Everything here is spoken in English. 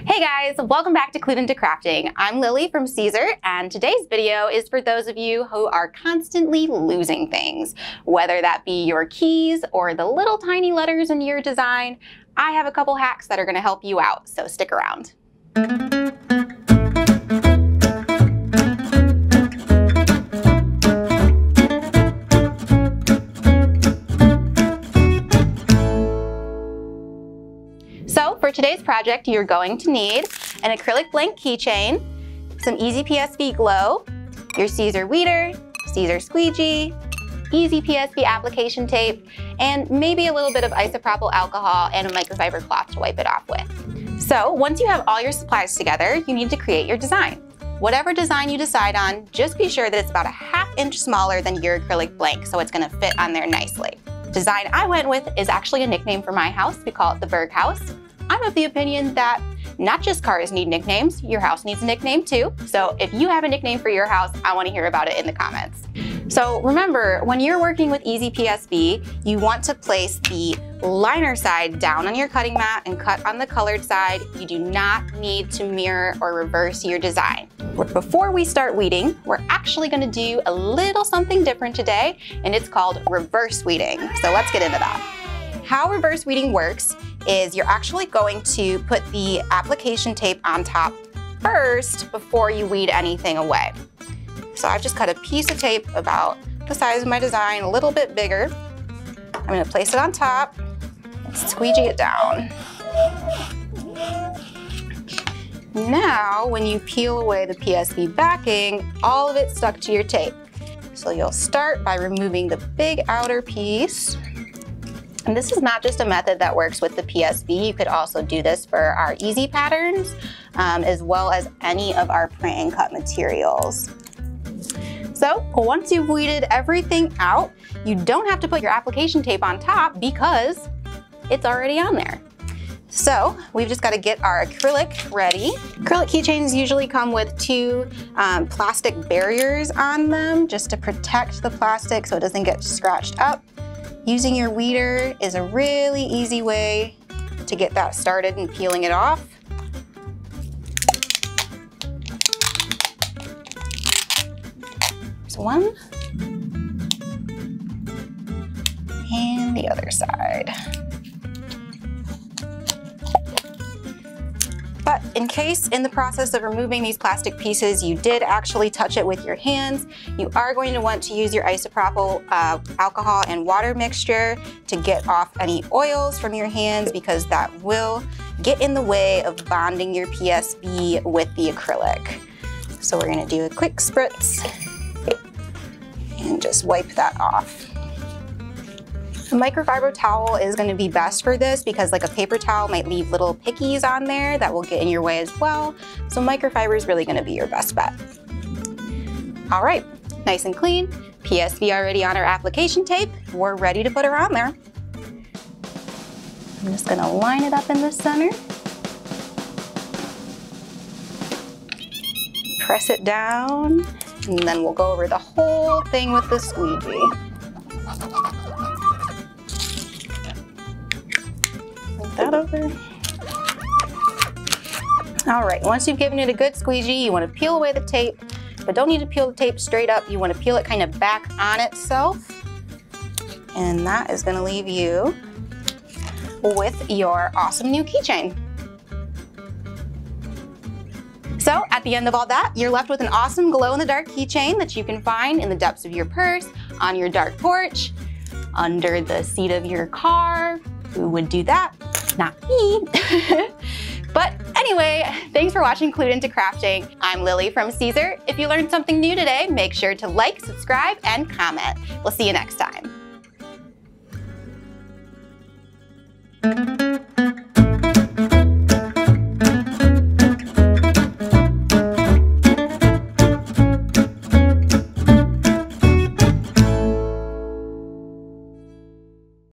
Hey guys, welcome back to CLUED into Crafting. I'm Lily from Siser, and today's video is for those of you who are constantly losing things, whether that be your keys or the little tiny letters in your design. I have a couple hacks that are going to help you out, so stick around. So for today's project, you're going to need an acrylic blank keychain, some Easy PSV Glow, your Siser weeder, Siser squeegee, Easy PSV application tape, and maybe a little bit of isopropyl alcohol and a microfiber cloth to wipe it off with. So once you have all your supplies together, you need to create your design. Whatever design you decide on, just be sure that it's about a ½ inch smaller than your acrylic blank, so it's gonna fit on there nicely. Design I went with is actually a nickname for my house. We call it the Berg House. I'm of the opinion that not just cars need nicknames, your house needs a nickname too. So if you have a nickname for your house, I want to hear about it in the comments. So remember, when you're working with Easy PSV, you want to place the liner side down on your cutting mat and cut on the colored side. You do not need to mirror or reverse your design. Before we start weeding, we're actually going to do a little something different today, and it's called reverse weeding. So let's get into that. How reverse weeding works is you're actually going to put the application tape on top first before you weed anything away. So I've just cut a piece of tape about the size of my design, a little bit bigger. I'm going to place it on top and squeegee it down. Now, when you peel away the PSV backing, all of it stuck to your tape. So you'll start by removing the big outer piece. And this is not just a method that works with the PSV. You could also do this for our easy patterns, as well as any of our print and cut materials. So once you've weeded everything out, you don't have to put your application tape on top because it's already on there. So we've just got to get our acrylic ready. Acrylic keychains usually come with two plastic barriers on them just to protect the plastic so it doesn't get scratched up. Using your weeder is a really easy way to get that started and peeling it off. There's one. And the other side. But in case in the process of removing these plastic pieces you did actually touch it with your hands, you are going to want to use your isopropyl alcohol and water mixture to get off any oils from your hands, because that will get in the way of bonding your PSV with the acrylic. So we're going to do a quick spritz and just wipe that off. A microfiber towel is going to be best for this because like a paper towel might leave little pickies on there that will get in your way as well. So microfiber is really going to be your best bet. All right, nice and clean. PSV already on our application tape. We're ready to put her on there. I'm just going to line it up in the center. Press it down, and then we'll go over the whole thing with the squeegee. That over. All right, once you've given it a good squeegee, you want to peel away the tape, but don't need to peel the tape straight up. You want to peel it kind of back on itself. And that is going to leave you with your awesome new keychain. So at the end of all that, you're left with an awesome glow-in-the-dark keychain that you can find in the depths of your purse, on your dark porch, under the seat of your car. Who would do that? Not me. But anyway, thanks for watching CLUED into Crafting. I'm Lily from Siser. If you learned something new today, make sure to like, subscribe, and comment. We'll see you next time.